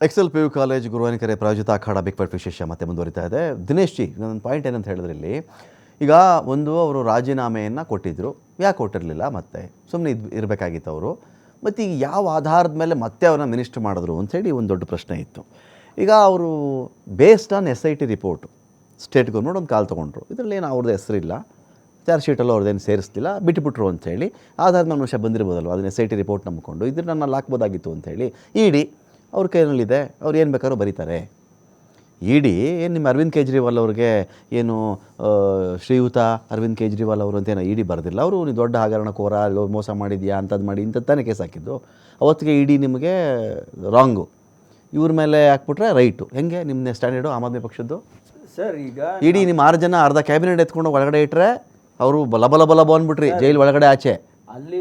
Excel P U college ಗುರುವಾನಿಕೆರೆ ಪ್ರಾಯೋಜಿತ ಅಖಾಡ big fight ವಿಶೇಷ ಮತ್ತೆ ಮುಂದುವರಿತಾ ಇದೆ. ದಿನೇಶ್ ಜಿ, ನನ್ನ ಪಾಯಿಂಟ್ ಏನಂತ ಹೇಳಿದ್ರೆ ಇಲ್ಲಿ ಈಗ ಅವರು ರಾಜೀನಾಮೆಯನ್ನು ಕೊಟ್ಟಿದ್ದರು, ಯಾಕೆ ಕೊಟ್ಟಿರಲಿಲ್ಲ, ಮತ್ತೆ ಸುಮ್ಮನೆ ಇರಬೇಕಾಗಿತ್ತು ಅವರು, ಮತ್ತು ಈಗ ಯಾವ ಆಧಾರದ ಮೇಲೆ ಮತ್ತೆ ಅವ್ರನ್ನ ಮಿನಿಸ್ಟರ್ ಮಾಡಿದ್ರು ಅಂಥೇಳಿ ಒಂದು ದೊಡ್ಡ ಪ್ರಶ್ನೆ ಇತ್ತು. ಈಗ ಅವರು based on SIT report state government ಒಂದು ಕಾಲ್ ತೊಗೊಂಡ್ರು, ಇದರಲ್ಲಿ ಏನು ಅವ್ರದ್ದು ಹೆಸರಿಲ್ಲ, ಚಾರ್ಜ್ ಶೀಟಲ್ಲೂ ಅವ್ರದ್ದೇನು ಸೇರಿಸ್ತಿಲ್ಲ, ಬಿಟ್ಟುಬಿಟ್ರು ಅಂಥೇಳಿ ಆಧಾರದ ಮೇಲೆ ಮನುಷ್ಯ ಬಂದಿರ್ಬೋದಲ್ವ, ಅದನ್ನ SIT ರಿಪೋರ್ಟ್ ನಂಬಿಕೊಂಡು ಇದನ್ನು ನಾನು ಹಾಕ್ಬೋದಾಗಿತ್ತು ಅಂಥೇಳಿ ಇಡಿ ಅವ್ರ ಕೈನಲ್ಲಿದೆ, ಅವ್ರು ಏನು ಬೇಕಾದ್ರೂ ಬರೀತಾರೆ. ಇಡಿ ಏನು ನಿಮ್ಮ ಅರವಿಂದ್ ಕೇಜ್ರಿವಾಲ್ ಅವ್ರಿಗೆ ಏನು ಶ್ರೀಯುತ ಅರವಿಂದ್ ಕೇಜ್ರಿವಾಲ್ ಅವರು ಅಂತೇನೋ ಇಡಿ ಬರೆದಿಲ್ಲ, ಅವರು ನೀವು ದೊಡ್ಡ ಹಗರಣಕೋರ, ಮೋಸ ಮಾಡಿದ್ಯಾ ಅಂಥದ್ದು ಮಾಡಿ ಇಂಥದ್ದಾನೆ ಕೇಸ್ ಹಾಕಿದ್ದು. ಅವತ್ತಿಗೆ ಇಡಿ ನಿಮಗೆ ರಾಂಗು, ಇವ್ರ ಮೇಲೆ ಹಾಕ್ಬಿಟ್ರೆ ರೈಟು. ಹೆಂಗೆ ನಿಮ್ಮ ಸ್ಟ್ಯಾಂಡರ್ಡು ಆಮ್ ಆದ್ಮಿ ಪಕ್ಷದ್ದು? ಸರ್ ಈಗ ಇಡೀ ನಿಮ್ಮ 6 ಜನ ಅರ್ಧ ಕ್ಯಾಬಿನೆಟ್ ಎತ್ಕೊಂಡು ಒಳಗಡೆ ಇಟ್ಟರೆ ಅವರು ಬಲ ಬಂದ್ಬಿಟ್ರಿ ಜೈಲ್ ಒಳಗಡೆ ಆಚೆ,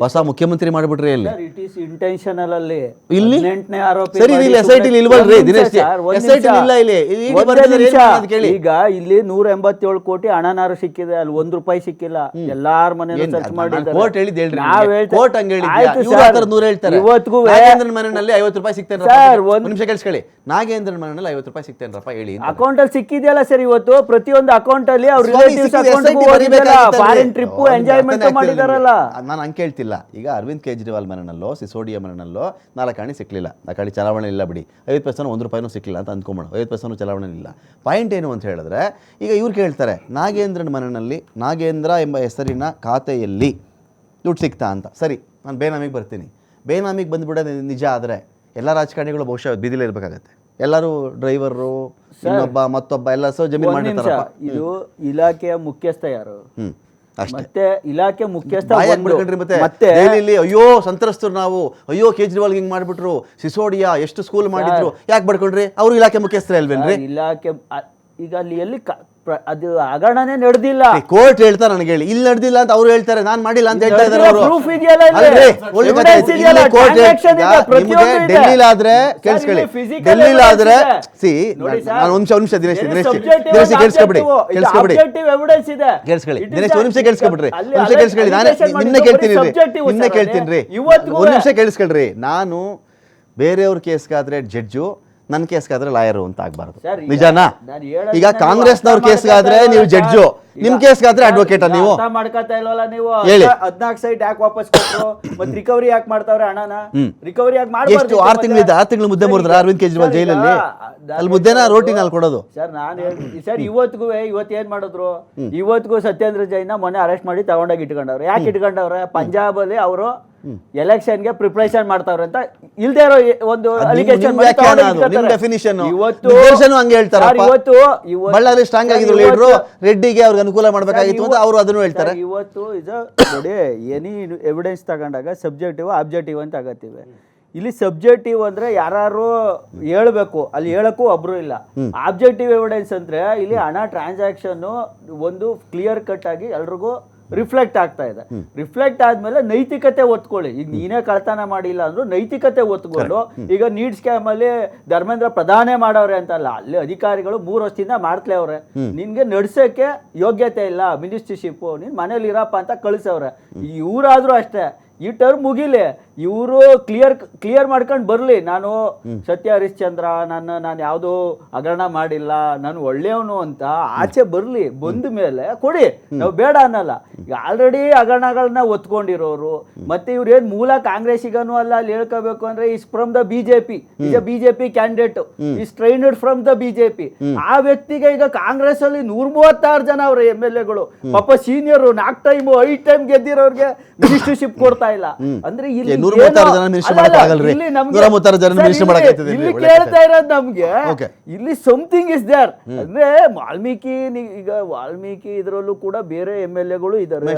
ಹೊಸ ಮುಖ್ಯಮಂತ್ರಿ ಮಾಡಿಬಿಟ್ರಿ. ಅಲ್ಲಿ ಇಟ್ ಈಸ್ ಇಂಟೆನ್ಷನಲ್ ಅಲ್ಲಿ ಇಲ್ಲಿ 18ನೇ ಆರೋಪಿ ಸರಿ, ಇಲ್ಲಿ SIT ಇಲ್ವಲ್ರಿ ದಿನೇಶ್ ಜಿ? SIT ಇಲ್ಲ ಇಲ್ಲಿ. ಈಗ ಇಲ್ಲಿ 187 ಕೋಟಿ ಹಣನಾರು ಸಿಕ್ಕಿದೆ, ಅಲ್ಲಿ ₹1 ಸಿಕ್ಕಿಲ್ಲ. ಎಲ್ಲಾರ ಮನೆ ಸರ್ಚ್ ಮಾಡಿದ್ದಾರೆ. ಕೋರ್ಟ್ ಹೇಳಿದ್ ಹೇಳ್ರಿ, ಕೋರ್ಟ್ ಹಂಗೆ ಹೇಳಿದ್ಯಾ? ಇವ್ರು 100 ಹೇಳ್ತಾರೆ. ಇವತ್ತಿಗೂ ನಾಗೇಂದ್ರನ್ ಮನೆಯಲ್ಲಿ ₹50 ಸಿಗ್ತೇನೆ ಸರ್. ಒಂದು ನಿಮಿಷ ಕೇಳಿಸ್ಕೊಳ್ಳಿ, ನಾಗೇಂದ್ರನ್ ಮನೆಯಲ್ಲಿ ₹50 ಸಿಗ್ತೇನ್ರಪ್ಪ ಹೇಳಿ. ಅಕೌಂಟ್ ಅಲ್ಲಿ ಸಿಕ್ಕಿದೆಯಲ್ಲ ಸರ್, ಇವತ್ತು ಪ್ರತಿಯೊಂದು ಅಕೌಂಟ್ ಅಲ್ಲಿ ಅವ್ರ relatives account foreign trip enjoyment ಮಾಡಿದಾರಲ್ಲ. ನಾನು ಕೇಳ್ತಿಲ್ಲ. ಈಗ ಅರವಿಂದ್ ಕೇಜ್ರಿವಾಲ್ ಮನೆಯಲ್ಲೋ ಸಿಸೋಡಿಯಾ ಮನೆಯಲ್ಲೋ 4 ಆಣೆ ಸಿಕ್ಕಲಿಲ್ಲ, 4 ಆಣೆ ಚಲಾವಣೆ ಇಲ್ಲ ಬಿಡಿ, 50% ₹1 ಸಿಕ್ಕಿಲ್ಲ ಅಂತ ಅಂದ್ಕೊಂಬೋಣ, 50% ಚಲಾವಣೆ ಇಲ್ಲ. ಪಾಯಿಂಟ್ ಏನು ಅಂತ ಹೇಳಿದ್ರೆ, ಈಗ ಇವ್ರು ಕೇಳ್ತಾರೆ ನಾಗೇಂದ್ರನ ಮನೆಯಲ್ಲಿ ನಾಗೇಂದ್ರ ಎಂಬ ಹೆಸರಿನ ಖಾತೆಯಲ್ಲಿ ದುಡ್ಡು ಸಿಗ್ತಾ ಅಂತ. ಸರಿ, ನಾನು ಬೇನಾಮಿಗೆ ಬರ್ತೀನಿ. ಬೇನಾಮಿಗೆ ಬಂದುಬಿಡೋದು ನಿಜ ಆದರೆ ಎಲ್ಲ ರಾಜಕಾರಣಿಗಳು ಬಹುಶಃ ಬೀದಿಲೇ ಇರಬೇಕಾಗತ್ತೆ. ಎಲ್ಲರೂ ಡ್ರೈವರು, ಇನ್ನೊಬ್ಬ ಮತ್ತೊಬ್ಬ ಎಲ್ಲ ಜಮೀನು ಮಾಡಿರ್ತಾರಪ್ಪ. ಇದು ಇಲಾಖೆಯ ಮುಖ್ಯಸ್ಥ ಯಾರು? ಮತ್ತೆ ಇಲಾಖೆ ಮುಖ್ಯಸ್ಥ ಮತ್ತೆ ಅಯ್ಯೋ ಸಂತ್ರಸ್ತರು ನಾವು, ಅಯ್ಯೋ ಕೇಜ್ರಿವಾಲ್ ಹಿಂಗ್ ಮಾಡ್ಬಿಟ್ರು, ಸಿಸೋಡಿಯಾ ಎಷ್ಟು ಸ್ಕೂಲ್ ಮಾಡಿದ್ರು, ಯಾಕೆ ಬಡ್ಕೊಂಡ್ರಿ? ಅವ್ರು ಇಲಾಖೆ ಮುಖ್ಯಸ್ಥರೇ ಅಲ್ವೇನ್ರಿ? ಇಲಾಖೆ ಈಗ ಅಲ್ಲಿ ಎಲ್ಲಿ ಅದು ಹಗರಣನೇ ನಡೆದಿಲ್ಲ. ಕೋರ್ಟ್ ಹೇಳ್ತಾ ನನಗೆ ಹೇಳಿ, ಇಲ್ಲಿ ನಡೆದಿಲ್ಲ ಅಂತ ಅವ್ರು ಹೇಳ್ತಾರೆ, ನಾನ್ ಮಾಡಿಲ್ಲ ಅಂತ ಹೇಳ್ತಾ ಇದ್ದಾರೆ ಅವರು. ಡೆಲ್ಲಿಲಾದ್ರೆ ಕೇಳಿಸ್ಕೊಳ್ಳಿ, ಡೆಲ್ಲಿಲಾದ್ರೆ ಸಿ ನಾನು ಒಂದು ನಿಮಿಷ ದಿನೇಶ್ ಕೇಳಿಸ್ಕೊಬಿಡಿ, ಕೇಳಿಸ್ಕೊಳ್ಳಿ ದಿನೇಶ್, ಒಂದು ನಿಮಿಷ ಕೇಳಿಸ್ಕೊಬಿಡ್ರಿ, ಒಂದು ನಿಮಿಷ ಕೇಳಿಸ್ಕೊಳ್ಳಿ, ನಾನು ನಿನ್ನೆ ಕೇಳ್ತೀನಿ ರೀ, ಒಂದು ನಿಮಿಷ ಕೇಳಿಸ್ಕೊಳ್ರಿ. ನಾನು ಬೇರೆಯವ್ರ ಕೇಸ್ಗಾದ್ರೆ ಜಡ್ಜು, ನನ್ನ ಕೇಸ್ಗಾದ್ರೆ ಲಾಯರು ಅಂತ ಆಗ್ಬಾರ್ದು, ನಿಜಾನಾ? ಈಗ ಕಾಂಗ್ರೆಸ್ನವ್ರ ಕೇಸ್ಗಾದ್ರೆ ನೀವು ಜಡ್ಜು, ನಿಮ್ ಕೇಸ್ಗಾದ್ರೆ ಅಡ್ವೊಕೇಟ್. ನೀವು ಮಾಡ್ಕೊತಾ ಇಲ್ವಲ್ಲ, ನೀವು ಹೇಳಿ 14 ಸೈಟ್ ಯಾಕೆ ವಾಪಸ್ ಕೊಟ್ಟರು, ಮತ್ತೆ ರಿಕವರಿ ಯಾಕೆ ಮಾಡ್ತಾವ್ರೆ ಹಣನ? ರಿಕವರಿ ಯಾಕೆ ಮಾಡ್ಬಾರ್ದು? 6 ತಿಂಗಳು ಮುದ್ದೆ ಮುರಿದ್ರ ಅರವಿಂದ್ ಕೇಜ್ರಿವಾಲ್ ಜೈಲಲ್ಲಿ? ಅಲ್ಲಿ ಮುದ್ದೆನ ರೋಟಿನ ಅಲ್ಲಿ ಕೊಡೋದು? ಸರ್ ನಾನು ಸರ್ ಇವತ್ತು ಏನ್ ಮಾಡಿದ್ರು, ಇವತ್ತಿಗೂ ಸತ್ಯೇಂದ್ರ ಜೈನ ಮೊನ್ನೆ ಅರೆಸ್ಟ್ ಮಾಡಿ ತಗೊಂಡೋಗಿ ಇಟ್ಕೊಂಡವ್ರೆ. ಯಾಕೆ ಇಟ್ಕೊಂಡವ್ರೆ? ಪಂಜಾಬ್ ಅಲ್ಲಿ ಅವರು ಎಲೆಕ್ಷನ್ಗೆ ಪ್ರಿಪರೇಷನ್ ಮಾಡ್ತಾವ್ರೆ ಅಂತ ಇಲ್ದೇ ಇರೋ ಒಂದು ಅಲಿಗೇಷನ್. ಬಳ್ಳಾರಿ ಸ್ಟ್ರಾಂಗ್ ಆಗಿದ್ರು ಲೀಡರು, ರೆಡ್ಡಿಗೆ ಅವ್ರಿಗೆ ಅನುಕೂಲ ಮಾಡಬೇಕಾಗಿತ್ತು ಅಂತ ಅವರು ಅದನ್ನು ಹೇಳ್ತಾರೆ. ಇವತ್ತು ನೋಡಿ, ಎನಿ ಎವಿಡೆನ್ಸ್ ತಗೊಂಡಾಗ ಸಬ್ಜೆಕ್ಟಿವ್ ಆಬ್ಜೆಕ್ಟಿವ್ ಅಂತ ಆಗತ್ತೀವಿ. ಇಲ್ಲಿ ಸಬ್ಜೆಕ್ಟಿವ್ ಅಂದ್ರೆ ಯಾರು ಹೇಳ್ಬೇಕು, ಅಲ್ಲಿ ಹೇಳಕ್ಕೂ ಒಬ್ರು ಇಲ್ಲ. ಆಬ್ಜೆಕ್ಟಿವ್ ಎವಿಡೆನ್ಸ್ ಅಂದ್ರೆ ಇಲ್ಲಿ ಹಣ ಟ್ರಾನ್ಸಾಕ್ಷನ್ ಒಂದು ಕ್ಲಿಯರ್ ಕಟ್ ಆಗಿ ಎಲ್ರಿಗೂ ರಿಫ್ಲೆಕ್ಟ್ ಆಗ್ತಾ ಇದೆ. ರಿಫ್ಲೆಕ್ಟ್ ಆದ್ಮೇಲೆ ನೈತಿಕತೆ ಒತ್ಕೊಳ್ಳಿ. ಈಗ ನೀನೇ ಕಳ್ತನ ಮಾಡಿಲ್ಲ ಅಂದ್ರೂ ನೈತಿಕತೆ ಒತ್ಕೊಂಡು, ಈಗ ನೀಡ್ ಸ್ಕ್ಯಾಮ್ ಅಲ್ಲಿ ಧರ್ಮೇಂದ್ರ ಪ್ರಧಾನೇ ಮಾಡವ್ರೆ ಅಂತಲ್ಲ, ಅಲ್ಲಿ ಅಧಿಕಾರಿಗಳು 3 ವರ್ಷದಿಂದ ಮಾಡ್ತಲೇ ಅವ್ರೆ. ನಿನ್ಗೆ ನಡ್ಸಕ್ಕೆ ಯೋಗ್ಯತೆ ಇಲ್ಲ, ಮಿನಿಸ್ಟ್ರಿಶಿಪ್, ನೀನ್ ಮನೇಲಿ ಇರಪ್ಪ ಅಂತ ಕಳಿಸವ್ರೆ. ಇವರಾದ್ರೂ ಅಷ್ಟೇ, ಈ ಟರ್ಮ್ ಮುಗಿಲಿ, ಇವರು ಕ್ಲಿಯರ್ ಮಾಡ್ಕೊಂಡು ಬರಲಿ. ನಾನು ಸತ್ಯ ಹರಿಶ್ಚಂದ್ರ, ನಾನು ಯಾವುದೋ ಹಗರಣ ಮಾಡಿಲ್ಲ, ನಾನು ಒಳ್ಳೆಯವನು ಅಂತ ಆಚೆ ಬರಲಿ. ಬಂದ ಮೇಲೆ ಕೊಡಿ, ನಾವು ಬೇಡ ಅನ್ನಲ್ಲ. ಈಗ ಆಲ್ರೆಡಿ ಹಗರಣಗಳನ್ನ ಒತ್ಕೊಂಡಿರೋರು, ಮತ್ತೆ ಇವ್ರೇನ್ ಮೂಲ ಕಾಂಗ್ರೆಸ್ಸಿಗನೂ ಅಲ್ಲ, ಅಲ್ಲಿ ಹೇಳ್ಕೋಬೇಕು ಅಂದ್ರೆ ಇಸ್ ಫ್ರಮ್ ದ ಬಿಜೆಪಿ, ಈಗ BJP candidate, is trained from the BJP. ಆ ವ್ಯಕ್ತಿಗೆ ಈಗ ಕಾಂಗ್ರೆಸ್ ಅಲ್ಲಿ 136 ಜನ ಅವ್ರ MLAಗಳು, ಪಾಪ ಸೀನಿಯರ್ 4 ಟೈಮ್ 5 ಟೈಮ್ ಗೆದ್ದಿರೋರ್ಗೆ ಮಿನಿಸ್ಟ್ರಿಶಿಪ್ ಕೊಡ್ತಾ ಇಲ್ಲ. ಅಂದ್ರೆ ಇಲ್ಲಿ ಕೇಳ್ತಾ ಇರೋದು ನಮ್ಗೆ, ಇಲ್ಲಿ ಸಮಥಿಂಗ್ ಇಸ್ ದೇರ್. ಅಂದ್ರೆ ವಾಲ್ಮೀಕಿ, ಈಗ ವಾಲ್ಮೀಕಿ ಇದ್ರಲ್ಲೂ ಕೂಡ ಬೇರೆ MLAಗಳು ಇದಾರೆ.